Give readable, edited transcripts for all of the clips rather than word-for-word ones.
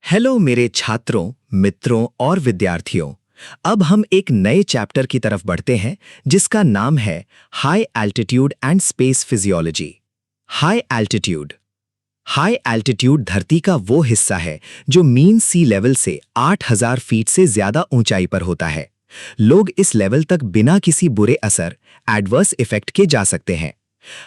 Hello मेरे छात्रों, मित्रों और विद्यार्थियों। अब हम एक नए चैप्टर की तरफ बढ़ते हैं जिसका नाम है high altitude and space physiology. High altitude. High altitude धरती का वो हिस्सा है जो मीन सी लेवल से 8000 फीट से ज्यादा ऊंचाई पर होता है। लोग इस लेवल तक बिना किसी बुरे असर, एडवर्स इफेक्ट के जा सकते हैं।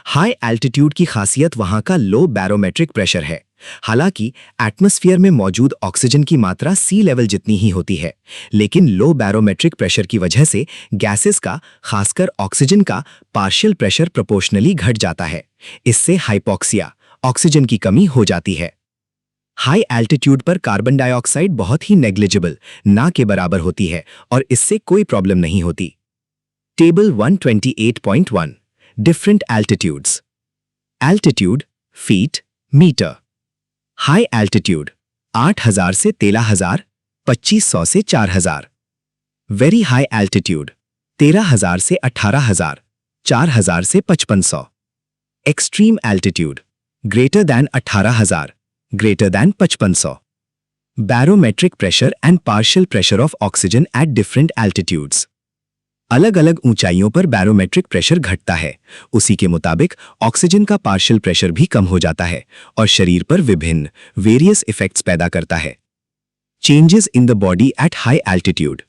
हाई एल्टीट्यूड की खासियत वहां का लो बैरोमेट्रिक प्रेशर है। हालांकि एटमॉस्फेयर में मौजूद ऑक्सीजन की मात्रा सी लेवल जितनी ही होती है, लेकिन लो बैरोमेट्रिक प्रेशर की वजह से गैसेस का, खासकर ऑक्सीजन का पार्शियल प्रेशर प्रोपोर्शनली घट जाता है। इससे हाइपोक्सिया, ऑक्सीजन की कमी हो जाती है। हाई एल्टीट्यूड पर कार्बन डाइऑक्साइड बहुत ही नेग्लिजिबल, ना के बराबर होती है और इससे कोई प्रॉब्लम नहीं होती। Table 128.1 different altitudes. Altitude feet meter. High altitude 8000 से 13000, 2500 से 4000। वेरी हाई एल्टीट्यूड 13000 से 18000, 4000 से 5500। Extreme altitude greater than 18000, greater than 5500। Barometric pressure and partial pressure of oxygen at different altitudes. अलग अलग ऊंचाइयों पर बैरोमेट्रिक प्रेशर घटता है, उसी के मुताबिक ऑक्सीजन का पार्शियल प्रेशर भी कम हो जाता है और शरीर पर विभिन्न वेरियस इफेक्ट्स पैदा करता है। Changes in the body at high altitude.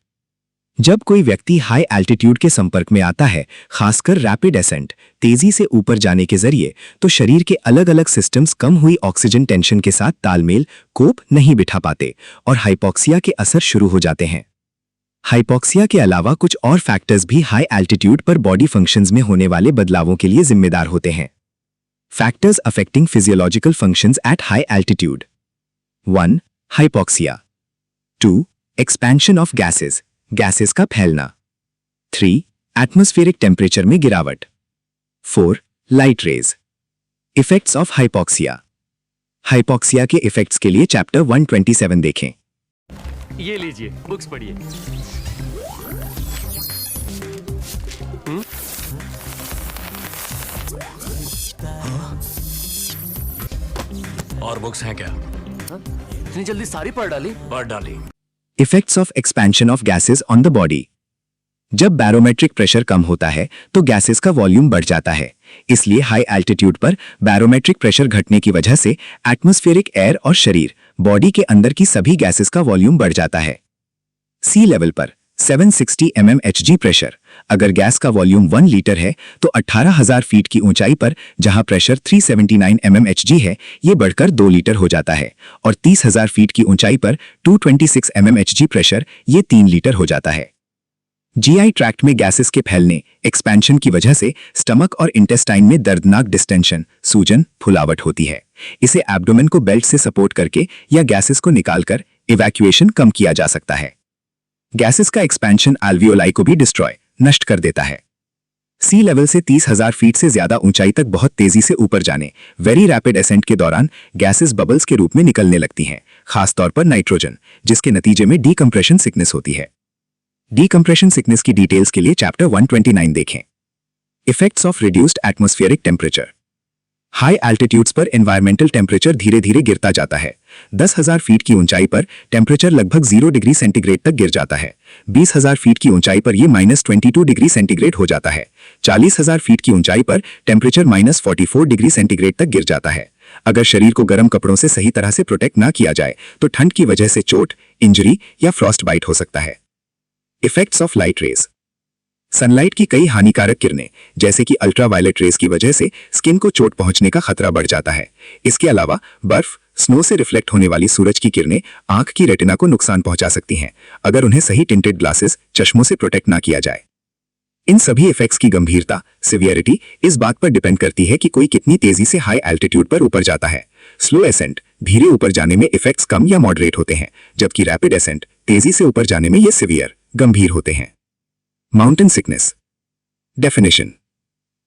जब कोई व्यक्ति हाई एल्टीट्यूड के संपर्क में आता है, खासकर रैपिड एसेंट, तेजी से ऊपर जाने के जरिए, तो शरीर के अलग अलग सिस्टम्स कम हुई ऑक्सीजन टेंशन के साथ तालमेल कोप नहीं बिठा पाते और हाइपोक्सिया के असर शुरू हो जाते हैं। हाइपोक्सिया के अलावा कुछ और फैक्टर्स भी हाई एल्टीट्यूड पर बॉडी फंक्शंस में होने वाले बदलावों के लिए जिम्मेदार होते हैं। Factors affecting physiological functions at high altitude. 1. Hypoxia. 2. Expansion of gases, gases का फैलना। 3. एटमॉस्फेरिक टेम्परेचर में गिरावट। 4. Light rays. Effects of hypoxia. Hypoxia के इफेक्ट्स के लिए चैप्टर 127 देखें। ये लीजिए, बुक्स पढ़िए। और बुक्स हैं क्या? इतनी जल्दी सारी पढ़ डाली? पढ़ डाली। Effects of expansion of gases on the body. जब बैरोमेट्रिक प्रेशर कम होता है तो गैसेस का वॉल्यूम बढ़ जाता है। इसलिए हाई एल्टीट्यूड पर बैरोमेट्रिक प्रेशर घटने की वजह से एटमॉस्फेरिक एयर और शरीर, बॉडी के अंदर की सभी गैसेस का वॉल्यूम बढ़ जाता है। सी लेवल पर 760 mmHg प्रेशर। अगर गैस का वॉल्यूम 1 लीटर है तो 18000 फीट की ऊंचाई पर जहां प्रेशर 379 mmHg है, ये बढ़कर 2 लीटर हो जाता है और 30000 फीट की ऊंचाई पर 226 mmHg प्रेशर, ये 3 लीटर हो जाता है। जीआई ट्रैक्ट में गैसेस के फैलने, एक्सपेंशन की वजह से स्टमक और इंटेस्टाइन में दर्दनाक डिस्टेंशन, सूजन, फुलावट होती है। इसे एब्डोमेन को बेल्ट से सपोर्ट करके या गैसेस को निकालकर इवैक्यूएशन कम किया जा सकता है। गैसेस का एक्सपेंशन एल्वियोलाई को भी डिस्ट्रॉय, नष्ट कर देता है। सी लेवल से 30000 फीट से ज्यादा ऊंचाई तक बहुत तेजी से ऊपर जाने, वेरी रैपिड एसेंट के दौरान गैसेस बबल्स के रूप में निकलने लगती हैं, खासतौर पर नाइट्रोजन, जिसके नतीजे में डीकंप्रेशन सिकनेस होती है। डीकंप्रेशन सिकनेस की डिटेल्स के लिए चैप्टर 129 देखें। Effects of reduced atmospheric temperature. High altitudes पर एनवायरमेंटल टेम्परेचर धीरे धीरे गिरता जाता है। 10,000 फीट की ऊंचाई पर टेम्परेचर लगभग 0 डिग्री सेंटीग्रेड तक गिर जाता है। 20,000 फीट की ऊंचाई पर यह -22 डिग्री सेंटीग्रेड हो जाता है। 40,000 फीट की ऊंचाई पर टेम्परेचर -44 डिग्री सेंटीग्रेड तक गिर जाता है। अगर शरीर को गर्म कपड़ों से सही तरह से प्रोटेक्ट ना किया जाए तो ठंड की वजह से चोट, इंजरी या फ्रॉस्ट बाइट हो सकता है। Effects of light rays. Sunlight की कई हानिकारक किरणें, जैसे कि अल्ट्रावायलेट रेज की वजह से स्किन को चोट पहुंचने का खतरा बढ़ जाता है। इसके अलावा बर्फ, स्नो से रिफ्लेक्ट होने वाली सूरज की किरणें आंख की रेटिना को नुकसान पहुंचा सकती हैं, अगर उन्हें सही टिंटेड ग्लासेस, चश्मों से प्रोटेक्ट ना किया जाए। इन सभी इफेक्ट्स की गंभीरता, सिवियरिटी इस बात पर डिपेंड करती है कि कोई कितनी तेजी से हाई एल्टीट्यूड पर ऊपर जाता है। स्लो एसेंट, धीरे ऊपर जाने में इफेक्ट्स कम या मॉडरेट होते हैं, जबकि रैपिड एसेंट, तेजी से ऊपर जाने में ये सिवियर, गंभीर होते हैं। Mountain sickness. Definition.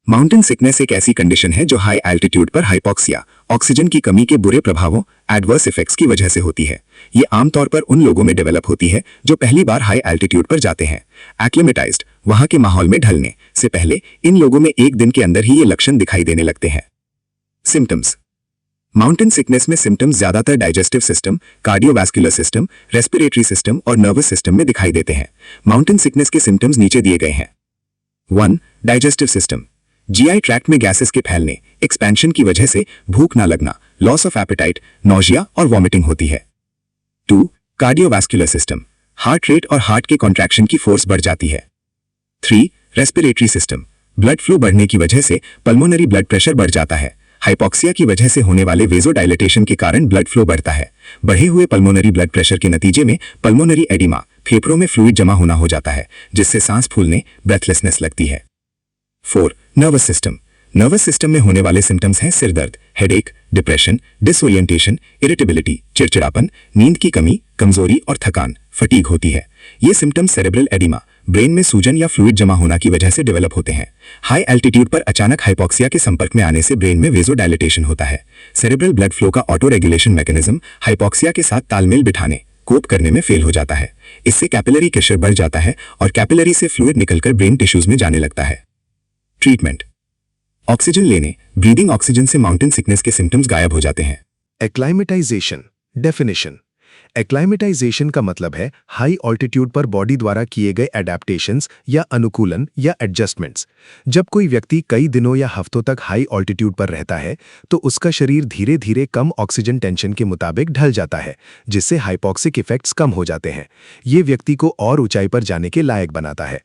Mountain sickness एक ऐसी कंडीशन है जो हाई एल्टीट्यूड पर हाइपोक्सिया, ऑक्सीजन की कमी के बुरे प्रभावों, एडवर्स इफेक्ट्स की वजह से होती है। ये आमतौर पर उन लोगों में डेवलप होती है जो पहली बार हाई एल्टीट्यूड पर जाते हैं। एक्लिमेटाइज्ड, वहां के माहौल में ढलने से पहले इन लोगों में एक दिन के अंदर ही ये लक्षण दिखाई देने लगते हैं। सिम्टम्स। माउंटेन सिकनेस में सिम्टम्स ज्यादातर digestive system, cardiovascular system, respiratory system और नर्वस सिस्टम में दिखाई देते हैं। माउंटेन सिकनेस के सिम्टम्स नीचे दिए गए हैं। 1. Digestive system. जीआई ट्रैक्ट में गैसेस के फैलने, एक्सपेंशन की वजह से भूख ना लगना, लॉस ऑफ एपेटाइट, नोजिया और वॉमिटिंग होती है। 2. Cardiovascular system. हार्ट रेट और हार्ट के कॉन्ट्रैक्शन की फोर्स बढ़ जाती है। 3. Respiratory system. ब्लड फ्लो बढ़ने की वजह से पल्मोनरी ब्लड प्रेशर बढ़ जाता है। हाइपोक्सिया की वजह से होने वाले वेजोडाइलेटेशन के कारण ब्लड फ्लो बढ़ता है। बढ़े हुए पल्मोनरी ब्लड प्रेशर के नतीजे में पल्मोनरी एडिमा, फेफड़ों में फ्लूइड जमा होना हो जाता है, जिससे सांस फूलने, ब्रेथलेसनेस लगती है। 4. Nervous system. नर्वस सिस्टम में होने वाले सिम्टम्स हैं सिर दर्द, हेडेक, डिप्रेशन, डिसओरिएंटेशन, इरिटेबिलिटी, चिड़चिड़ापन, नींद की कमी, कमजोरी और थकान, फटीग होती है। ये सिम्टम्स सेरेब्रल एडिमा, ब्रेन में सूजन या फ्लूइड जमा होना की वजह से डेवलप होते हैं। हाई एल्टीट्यूड पर अचानक हाइपोक्सिया के संपर्क में आने से ब्रेन में वेजोडाइलेटेशन होता है। सेरेब्रल ब्लड फ्लो का ऑटो रेगुलेशन मैकेनिज्म हाइपोक्सिया के साथ तालमेल बिठाने, कोप करने में फेल हो जाता है। इससे कैपिलरी प्रेशर बढ़ जाता है और कैपिलरी से फ्लूइड निकलकर ब्रेन टिश्यूज में जाने लगता है। ट्रीटमेंट। ऑक्सीजन लेने, ब्रीदिंग ऑक्सीजन से माउंटेन सिकनेस के सिम्टम्स गायब हो जाते हैं। एक्लाइमेटाइजेशन। डेफिनेशन। एक्लाइमेटाइजेशन का मतलब है हाई ऑल्टीट्यूड पर बॉडी द्वारा किए गए एडेप्टेशंस या अनुकूलन या एडजस्टमेंट्स। जब कोई व्यक्ति कई दिनों या हफ्तों तक हाई ऑल्टीट्यूड पर रहता है तो उसका शरीर धीरे धीरे कम ऑक्सीजन टेंशन के मुताबिक ढल जाता है, जिससे हाइपोक्सिक इफेक्ट्स कम हो जाते हैं। ये व्यक्ति को और ऊंचाई पर जाने के लायक बनाता है।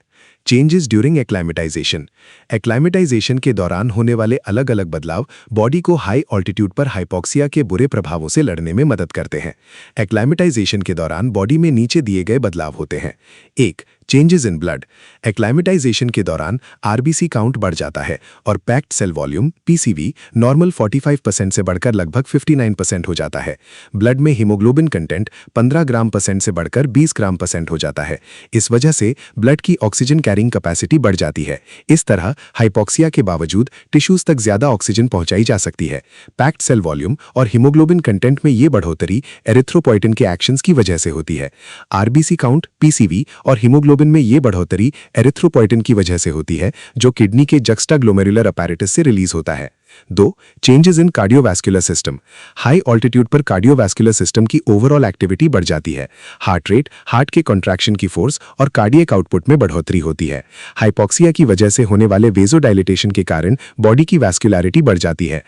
Changes during एक्लाइमेटाइजेशन। एक्लाइमेटाइजेशन के दौरान होने वाले अलग अलग बदलाव बॉडी को हाई ऑल्टीट्यूड पर हाइपोक्सिया के बुरे प्रभावों से लड़ने में मदद करते हैं। एक्लाइमेटाइजेशन के दौरान बॉडी में नीचे दिए गए बदलाव होते हैं। 1. Changes in blood. एक्लाइमेटाइजेशन के दौरान आरबीसी काउंट बढ़ जाता है और packed cell volume PCV normal 45% से बढ़कर लगभग 59% हो जाता है। ब्लड में हीमोग्लोबिन कंटेंट 15 ग्राम परसेंट से बढ़कर 20 ग्राम परसेंट हो जाता है। इस वजह से ब्लड की ऑक्सीजन कैरिंग कैपेसिटी बढ़ जाती है। इस तरह हाइपोक्सिया के बावजूद टिश्यूज तक ज्यादा ऑक्सीजन पहुंचाई जा सकती है। पैक्ड सेल वॉल्यूम और हीमोग्लोबिन कंटेंट में ये बढ़ोतरी एरिथ्रोपोइटिन के एक्शंस की वजह से होती है। आरबीसी काउंट, पीसीवी और हीमोग्लोबिन में ये बढ़ोतरी एरिथ्रोपोइटिन की वजह से होती है, जो किडनी के जक्स्टाग्लोमेरुलर अपैरेटस से रिलीज होता है। 2. Changes in cardiovascular system. High altitude पर कार्डियोवैस्कुलर सिस्टम की ओवरऑल एक्टिविटी बढ़ जाती है। हार्ट रेट, हार्ट के कॉन्ट्रैक्शन की फोर्स और कार्डियक आउटपुट में बढ़ोतरी होती है। हाइपोक्सिया की वजह से होने वाले वेजोडाइलेटेशन के कारण बॉडी की वैस्कुलैरिटी बढ़ जाती है।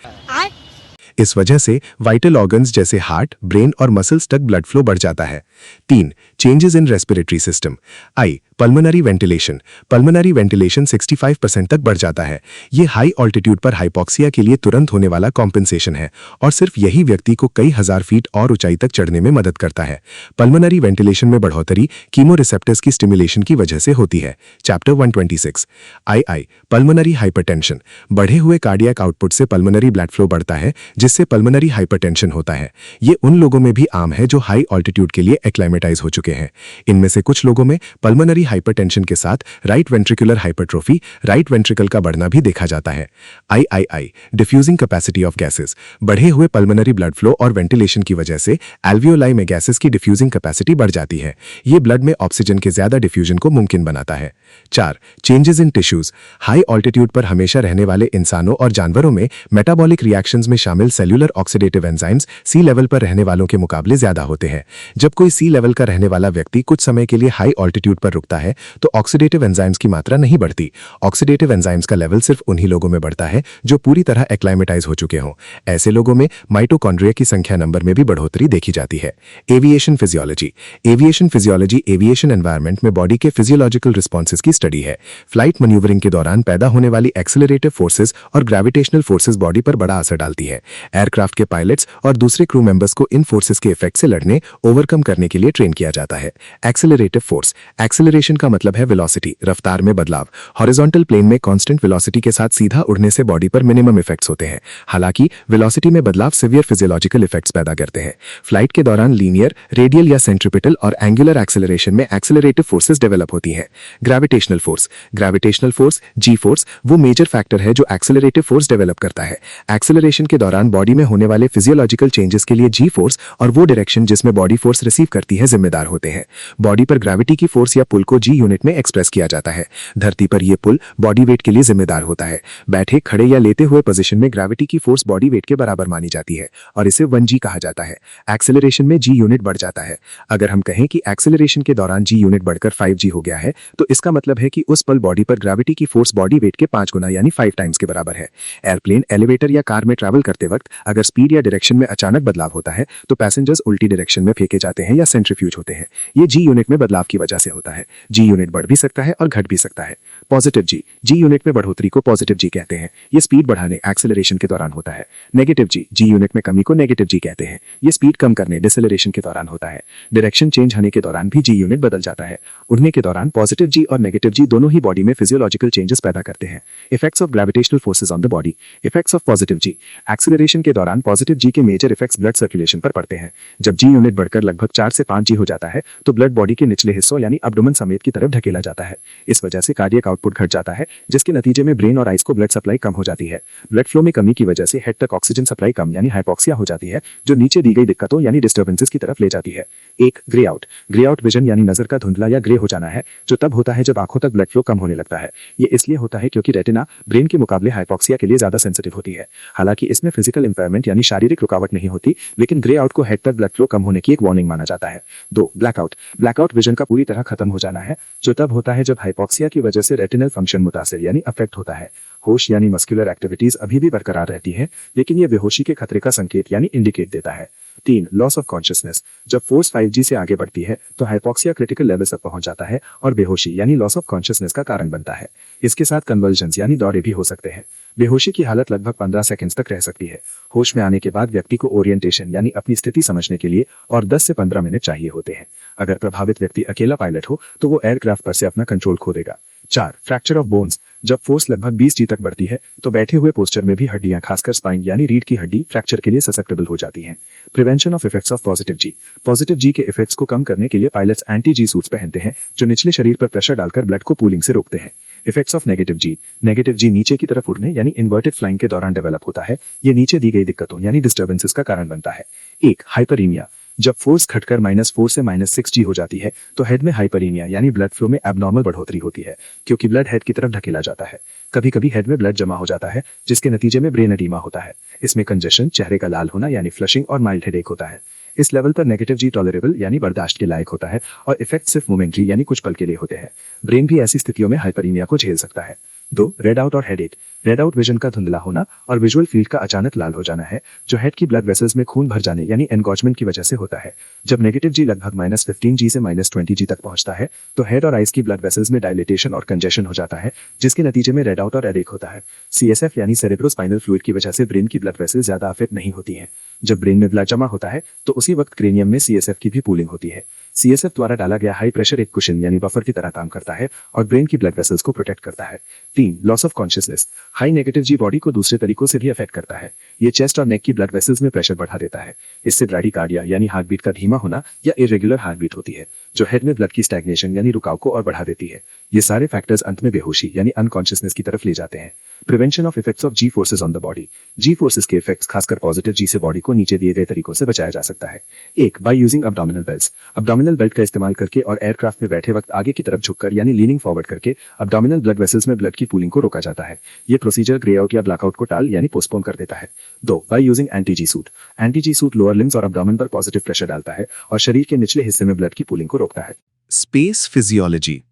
इस वजह से वाइटल ऑर्गन्स जैसे हार्ट, ब्रेन और मसल्स तक ब्लड फ्लो बढ़ जाता है। 3. Changes in respiratory system. I. Pulmonary ventilation. Pulmonary ventilation 65% तक बढ़ जाता है। ये हाई ऑल्टीट्यूड पर हाइपोक्सिया के लिए तुरंत होने वाला कॉम्पेंसेशन है और सिर्फ यही व्यक्ति को कई हजार फीट और ऊंचाई तक चढ़ने में मदद करता है। पल्मोनरी वेंटिलेशन में बढ़ोतरी कीमोरिसेप्टर्स की स्टिमुलेशन की वजह से होती है। चैप्टर 126। आई. Pulmonary hypertension. बढ़े हुए कार्डियक आउटपुट से पल्मोनरी ब्लड फ्लो बढ़ता है, जिससे पल्मोनरी हाइपरटेंशन होता है। ये उन लोगों में भी आम है जो हाई ऑल्टीट्यूड के लिए एक्लाइमेटाइज हो चुके हैं। इनमें से कुछ लोगों में पल्मोनरी हाइपरटेंशन के साथ right ventricular hypertrophy, right ventricle का बढ़ना भी देखा जाता है। I. Diffusing capacity of gases. बढ़े हुए पल्मोनरी ब्लड फ्लो और वेंटिलेशन की वजह से एल्वियोलाई में गैसेस की डिफ्यूजिंग कैपेसिटी बढ़ जाती है। ये ब्लड में ऑक्सीजन के ज्यादा डिफ्यूजन को मुमकिन बनाता है। 4. Changes in tissues. High altitude पर हमेशा रहने वाले इंसानों और जानवरों में मेटाबॉलिक रिएक्शंस में शामिल सेल्यूलर ऑक्सीडेटिव एंजाइम्स सी लेवल पर रहने वालों के मुकाबले ज्यादा होते हैं। जब कोई सी लेवल का रहने वाला व्यक्ति कुछ समय के लिए हाई ऑल्टीट्यूड पर रुकता है तो ऑक्सीडेटिव एंजाइम्स की मात्रा नहीं बढ़ती। ऑक्सीडेटिव एंजाइम्स का लेवल सिर्फ उन्हीं लोगों में बढ़ता है जो पूरी तरह एक्लाइमेटाइज हो चुके हों। ऐसे लोगों में माइटोकॉन्ड्रिया की संख्या नंबर में भी बढ़ोतरी देखी जाती है। Aviation physiology. Aviation physiology aviation environment में बॉडी के फिजियोलॉजिकल रिस्पॉन्सेज की स्टडी है। फ्लाइट मैन्यूवरिंग के दौरान पैदा होने वाली एक्सेलरेटिव फोर्सेज और ग्रेविटेशनल फोर्सेज बॉडी पर बड़ा असर डालती है। एयरक्राफ्ट के पायलट्स और दूसरे क्रू मेंबर्स को इन फोर्सेज के इफेक्ट से लड़ने, ओवरकम करने के लिए ट्रेन किया जाता है। Accelerative force. एक्सेलरेशन का मतलब है वेलोसिटी, रफ्तार में बदलाव। हॉरिजॉन्टल प्लेन में कांस्टेंट वेलोसिटी के साथ सीधा उड़ने से बॉडी पर मिनिमम इफेक्ट्स होते हैं। हालांकि वेलोसिटी में बदलाव सीवियर फिजियोलॉजिकल इफेक्ट्स पैदा करते हैं। फ्लाइट के दौरान लीनियर, रेडियल या सेंट्रिपिटल और एंगुलर एक्सेलरेशन में एक्सेलरेटिव फोर्सेज डेवलप होती हैं। Gravitational force. ग्रेविटेशनल फोर्स, जी फोर्स, वो मेजर फैक्टर है जो एक्सेलरेटिव फोर्स डेवलप करता है। एक्सेलरेशन के दौरान बॉडी में होने वाले फिजियोलॉजिकल चेंजेस के लिए जी फोर्स और वो डायरेक्शन जिसमें बॉडी फोर्स रिसीव करती है जिम्मेदार होते हैं। बॉडी पर ग्रेविटी की फोर्स या पुल को जी यूनिट में एक्सप्रेस किया जाता है। धरती पर यह पुल बॉडी वेट के लिए जिम्मेदार होता है। बैठे, खड़े या लेते हुए पोजीशन में ग्रेविटी की फोर्स बॉडी वेट के बराबर मानी जाती है और इसे 1g कहा जाता है। एक्सेलरेशन में जी यूनिट बढ़ जाता है। अगर हम कहें कि एक्सेलरेशन के दौरान जी यूनिट बढ़कर 5g हो गया है तो इसका मतलब है कि उस पल बॉडी पर ग्रेविटी की फोर्स बॉडी वेट के 5 गुना यानी 5 टाइम्स के बराबर है। एयरप्लेन, एलिवेटर या कार में ट्रैवल करते वक्त अगर स्पीड या डायरेक्शन में अचानक बदलाव होता है तो पैसेंजर्स उल्टी डायरेक्शन में फेंके जाते हैं या सेंट्रीफ्यूज होते हैं। ये जी यूनिट में बदलाव की वजह से होता है। जी यूनिट बढ़ भी सकता है और घट भी सकता है। पॉजिटिव जी, जी यूनिट में बढ़ोतरी को पॉजिटिव जी कहते हैं। ये स्पीड बढ़ाने, एक्सेलरेशन के दौरान होता है। नेगेटिव जी, जी यूनिट में कमी को नेगेटिव जी कहते हैं। ये स्पीड कम करने, डिसेलरेशन के दौरान होता है। डायरेक्शन चेंज होने के दौरान भी जी यूनिट बदल जाता है। उड़ने के दौरान पॉजिटिव जी और नेगेटिव जी दोनों ही बॉडी में फिजियोलॉजिकल चेंजेस पैदा करते हैं। Effects of gravitational forces on the body. Effects of positive G. Acceleration के दौरान पॉजिटिव जी के मेजर इफेक्ट्स ब्लड सर्कुलेशन पर पड़ते हैं। जब जी यूनिट बढ़कर लगभग 4 से 5 जी हो जाता है तो ब्लड बॉडी के निचले हिस्सों यानी अब्डोमेन समेत की तरफ ढकेला जाता है। इस वजह से कार्डियक आउटपुट घट जाता है, जिसके नतीजे में ब्रेन और आइज को ब्लड सप्लाई कम हो जाती है। ब्लड फ्लो में कमी की वजह से हेड तक ऑक्सीजन सप्लाई कम यानी हाइपोक्सिया हो जाती है, जो नीचे दी गई दिक्कतों यानी डिस्टर्बेंसेस की तरफ ले जाती है। एक, grey out. Grey out vision यानी नजर का धुंधला या ग्रे हो जाना है, जो तब होता है जब आंखों तक ब्लड फ्लो कम होने लगता है। ये इसलिए होता है क्योंकि रेटिना ब्रेन के मुकाबले हाइपोक्सिया के लिए ज्यादा सेंसिटिव होती है। हालांकि इसमें फिजिकल इंपेयरमेंट यानी शारीरिक रुकावट नहीं होती, लेकिन ग्रे आउट को हेड तक ब्लड फ्लो कम होने की एक वार्निंग माना जाता है। 2, ब्लैकआउट। ब्लैकआउट विजन का पूरी तरह खत्म हो जाना है, जो तब होता है जब हाइपोक्सिया की वजह से रेटिनल फंक्शन मुतासिर यानी अफेक्ट होता है। होश यानी मस्कुलर एक्टिविटीज अभी भी बरकरार रहती है, लेकिन यह बेहोशी के खतरे का संकेत यानी इंडिकेट देता है। 3, लॉस ऑफ कॉन्शियसनेस। जब फोर्स 5g से आगे बढ़ती है तो हाइपोक्सिया क्रिटिकल लेवल तक पहुंच जाता है और बेहोशी यानी लॉस ऑफ कॉन्शियसनेस का कारण बनता है। इसके साथ कन्वर्जन्स यानी दौरे भी हो सकते हैं। बेहोशी की हालत लगभग 15 सेकंड्स तक रह सकती है। होश में आने के बाद व्यक्ति को ओरिएंटेशन यानी अपनी स्थिति समझने के लिए और 10 से 15 मिनट चाहिए होते हैं। अगर प्रभावित व्यक्ति अकेला पायलट हो तो वो एयरक्राफ्ट पर से अपना कंट्रोल खो देगा। 4, फ्रैक्चर ऑफ बोन्स। जब फोर्स लगभग 20g तक बढ़ती है तो बैठे हुए पोस्चर में भी हड्डियां, खासकर स्पाइन यानी रीढ़ की हड्डी, फ्रैक्चर के लिए ससेप्टेबल हो जाती हैं। Prevention of effects of positive G. Positive G के इफेक्ट्स को कम करने के लिए पायलट्स एंटी जी सूट्स पहनते हैं, जो निचले शरीर पर प्रेशर डालकर ब्लड को पूलिंग से रोकते हैं। Effects of negative G. Negative G नीचे की तरफ उड़ने यानी इन्वर्टेड फ्लाइंग के दौरान डेवलप होता है। ये नीचे दी गई दिक्कतों यानी डिस्टर्बेंसेस का कारण बनता है। 1, हाइपरीमिया। जब फोर्स घटकर -4 से -6g हो जाती है तो हेड में हाइपरीमिया यानी ब्लड फ्लो में एबनॉर्मल बढ़ोतरी होती है, क्योंकि ब्लड हेड की तरफ ढकेला जाता है। कभी कभी हेड में ब्लड जमा हो जाता है, जिसके नतीजे में ब्रेन एडीमा होता है। इसमें कंजेशन, चेहरे का लाल होना यानी फ्लशिंग और माइल्ड हेडेक होता है। इस लेवल पर नेगेटिव जी टॉलरेबल यानी बर्दाश्त के लायक होता है और इफेक्ट सिर्फ मोमेंट्री यानी कुछ पल के लिए होते हैं। ब्रेन भी ऐसी स्थितियों में हाइपरीमिया को झेल सकता है। 2, रेड आउट और हेडेक। रेड आउट विजन का धुंधला होना और विजुअल फील्ड का अचानक लाल हो जाना है, जो हेड की ब्लड वेसल्स में खून भर जाने यानी एनगॉचमेंट की वजह से होता है। जब नेगेटिव जी लगभग -15g से -20g तक पहुंचता है तो हेड और आइज की ब्लड वेसल्स में डायलिटेशन और कंजेशन हो जाता है, जिसके नतीजे में रेड आउट और हेडेक होता है। CSF यानी सेरेब्रोस्पाइनल फ्लूइड की वजह से ब्रेन की ब्लड वेसल्स ज्यादा अफेक्ट नहीं होती हैं। जब ब्रेन में ब्लड जमा होता है तो उसी वक्त क्रेनियम में CSF की भी पूलिंग होती है। CSF द्वारा डाला गया हाई प्रेशर एक कुशन यानी बफर की तरह काम करता है और ब्रेन की ब्लड वेसल्स को प्रोटेक्ट करता है। 3, loss of consciousness. High negative G body को दूसरे तरीकों से भी अफेक्ट करता है। ये चेस्ट और नेक की ब्लड वेसल्स में प्रेशर बढ़ा देता है। इससे ब्रैडीकार्डिया यानी हार्ट बीट का धीमा होना या इरेगुलर हार्ट बीट होती है, जो हेड में ब्लड की स्टैग्नेशन यानी रुकाव को और बढ़ा देती है। ये सारे फैक्टर्स अंत में बेहोशी यानी अनकॉन्शियसनेस की तरफ ले जाते हैं। Prevention of effects of G forces on the body. G forces के इफेक्ट्स खासकर पॉजिटिव जी से बॉडी को नीचे दिए गए तरीकों से बचाया जा सकता है। 1, by using abdominal belts. Abdominal belt का इस्तेमाल करके और एयरक्राफ्ट में बैठे वक्त आगे की तरफ झुककर यानी लीनिंग फॉरवर्ड करके अब्डोमिनल ब्लड वेसल्स में ब्लड की पूलिंग को रोका जाता है। ये प्रोसीजर ग्रे आउट या ब्लैकआउट को टाल यानी पोस्टपोन कर देता है। 2, by using anti G suit. Anti G suit lower limbs और अब्डोमेन पर पॉजिटिव प्रेशर डालता है और शरीर के निचले हिस्से में ब्लड की पूलिंग को रोकता है। Space physiology.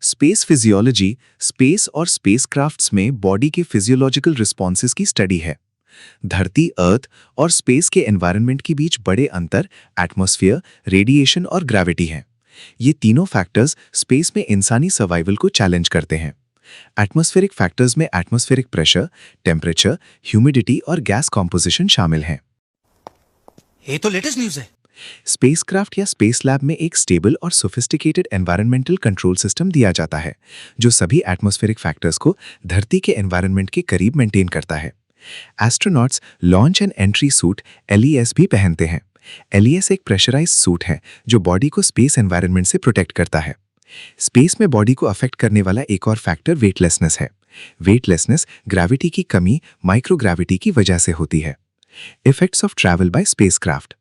Space physiology space और स्पेसक्राफ्ट्स में बॉडी के फिजियोलॉजिकल रिस्पॉन्सेस की स्टडी है। धरती, अर्थ और स्पेस के एनवायरनमेंट के बीच बड़े अंतर एटमॉस्फेयर, रेडिएशन और ग्रेविटी हैं। ये तीनों फैक्टर्स स्पेस में इंसानी सर्वाइवल को चैलेंज करते हैं। एटमॉस्फेरिक फैक्टर्स में एटमॉस्फेरिक प्रेशर, टेम्परेचर, ह्यूमिडिटी और गैस कॉम्पोजिशन शामिल हैं। ये तो लेटेस्ट न्यूज़ है। स्पेसक्राफ्ट या स्पेस लैब में एक स्टेबल और सोफिस्टिकेटेड एनवायरनमेंटल कंट्रोल सिस्टम दिया जाता है, जो सभी एटमॉस्फेरिक फैक्टर्स को धरती के एनवायरनमेंट के करीब मेंटेन करता है। Astronauts launch and entry suit LES भी पहनते हैं। LES एक प्रेशराइज्ड सूट है जो बॉडी को स्पेस एनवायरनमेंट से प्रोटेक्ट करता है। स्पेस में बॉडी को अफेक्ट करने वाला एक और फैक्टर वेटलेसनेस है। वेटलेसनेस ग्रेविटी की कमी, माइक्रोग्रेविटी की वजह से होती है। Effects of travel by spacecraft.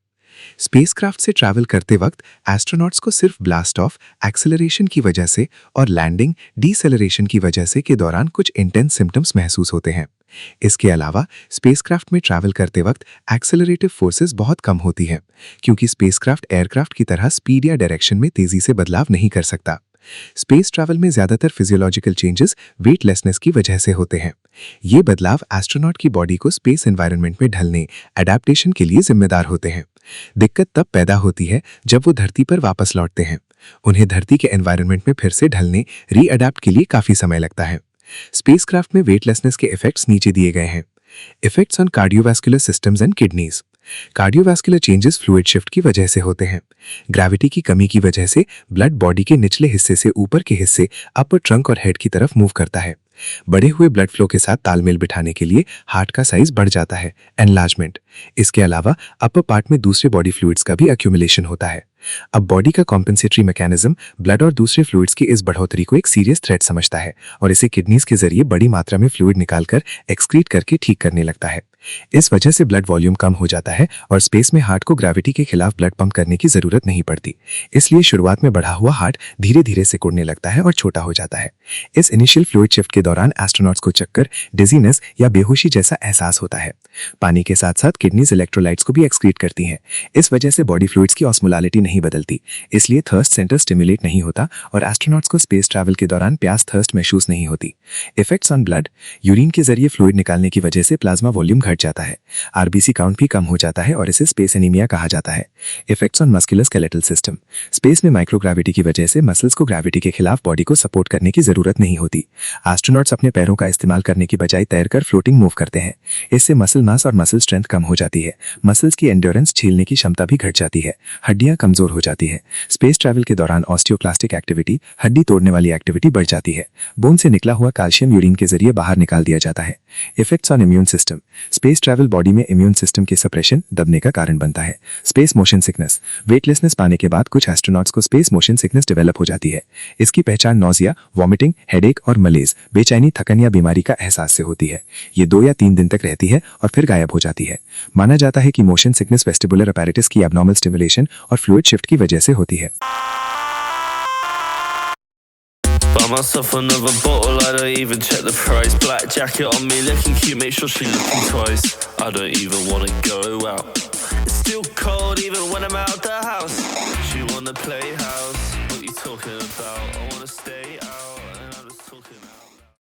Spacecraft से ट्रैवल करते वक्त एस्ट्रोनॉट्स को सिर्फ ब्लास्ट ऑफ, एक्सेलरेशन की वजह से और लैंडिंग, डीसेलरेशन की वजह से के दौरान कुछ इंटेंस सिम्टम्स महसूस होते हैं। इसके अलावा स्पेसक्राफ्ट में ट्रैवल करते वक्त एक्सेलरेटिव फोर्सेस बहुत कम होती हैं, क्योंकि स्पेसक्राफ्ट एयरक्राफ्ट की तरह स्पीड या डायरेक्शन में तेजी से बदलाव नहीं कर सकता। स्पेस ट्रैवल में ज्यादातर फिजियोलॉजिकल चेंजेस वेटलेसनेस की वजह से होते हैं। ये बदलाव एस्ट्रोनॉट की बॉडी को स्पेस एनवायरनमेंट में ढलने, अडेप्टेशन के लिए जिम्मेदार होते हैं। दिक्कत तब पैदा होती है जब वो धरती पर वापस लौटते हैं। उन्हें धरती के एनवायरनमेंट में फिर से ढलने, रीअडेप्ट के लिए काफी समय लगता है। स्पेसक्राफ्ट में वेटलेसनेस के इफेक्ट्स नीचे दिए गए हैं। Effects on cardiovascular systems and kidneys. Cardiovascular changes fluid shift की वजह से होते हैं। ग्रेविटी की कमी की वजह से ब्लड बॉडी के निचले हिस्से से ऊपर के हिस्से, अपर ट्रंक और हेड की तरफ मूव करता है। बढ़े हुए ब्लड फ्लो के साथ तालमेल बिठाने के लिए हार्ट का साइज बढ़ जाता है, एनलार्जमेंट। इसके अलावा अपर पार्ट में दूसरे बॉडी फ्लूइड्स का भी एक्यूमुलेशन होता है। अब बॉडी का कॉम्पेंसेटरी मैकेनिज्म ब्लड और दूसरे फ्लूइड्स की इस बढ़ोतरी को एक सीरियस थ्रेट समझता है और इसे किडनीज के जरिए बड़ी मात्रा में फ्लूइड निकालकर एक्सक्रीट करके ठीक करने लगता है। इस वजह से ब्लड वॉल्यूम कम हो जाता है और स्पेस में हार्ट को ग्रेविटी के खिलाफ ब्लड पंप करने की जरूरत नहीं पड़ती। इसलिए शुरुआत में बढ़ा हुआ हार्ट धीरे धीरे सिकुड़ने लगता है और छोटा हो जाता है। इस इनिशियल फ्लूइड शिफ्ट के दौरान एस्ट्रोनॉट्स को चक्कर, डिजीनेस या बेहोशी जैसा एहसास होता है। पानी के साथ साथ किडनीज इलेक्ट्रोलाइट्स को भी एक्सक्रीट करती हैं। इस वजह से बॉडी फ्लूइड्स की ऑस्मोलालिटी नहीं बदलती, इसलिए थर्स्ट सेंटर स्टिमुलेट नहीं होता और एस्ट्रोनॉट्स को स्पेस ट्रैवल के दौरान प्यास, थर्स्ट महसूस नहीं होती। Effects on blood. यूरिन के जरिए फ्लूइड निकालने की वजह से प्लाज्मा वॉल्यूम घट जाता है। आरबीसी काउंट भी कम हो जाता है और इसे स्पेस एनीमिया कहा जाता है। Effects on muscular skeletal system. Space में माइक्रोग्रेविटी की वजह से मसल्स को ग्रेविटी के खिलाफ बॉडी को सपोर्ट करने की जरूरत नहीं होती। एस्ट्रोनॉट्स अपने पैरों का इस्तेमाल करने की बजाय तैरकर फ्लोटिंग मूव करते हैं। इससे मसल मास और मसल स्ट्रेंथ कम हो जाती है। मसल्स की एंड्योरेंस, झेलने की क्षमता भी घट जाती है। हड्डियां कमजोर हो जाती है। स्पेस ट्रैवल के दौरान ऑस्टियोक्लास्टिक एक्टिविटी, हड्डी तोड़ने वाली एक्टिविटी बढ़ जाती है। बोन से निकला हुआ कैल्शियम यूरिन के जरिए बाहर निकाल दिया जाता है। Effects on immune system. Space travel body में इम्यून सिस्टम के सप्रेशन, दबने का कारण बनता है। Space motion sickness. वेटलेसनेस पाने के बाद कुछ एस्ट्रोनॉट्स को स्पेस मोशन सिकनेस डेवलप हो जाती है। इसकी पहचान नॉजिया, वॉमिटिंग, हेडेक और मलेज, बेचैनी, थकन या बीमारी का एहसास से होती है। ये 2 या 3 दिन तक रहती है और फिर गायब हो जाती है। माना जाता है कि मोशन सिकनेस वेस्टिबुलर अपैरेटस की एब्नॉर्मल स्टिमुलेशन और फ्लूइड शिफ्ट की वजह से होती है। Buy myself another bottle, I don't even check the price. Black jacket on me, looking cute, make sure she looking twice. I don't even wanna go out. It's still cold even when I'm out the house. She wanna play house, what you talking about? I wanna stay out.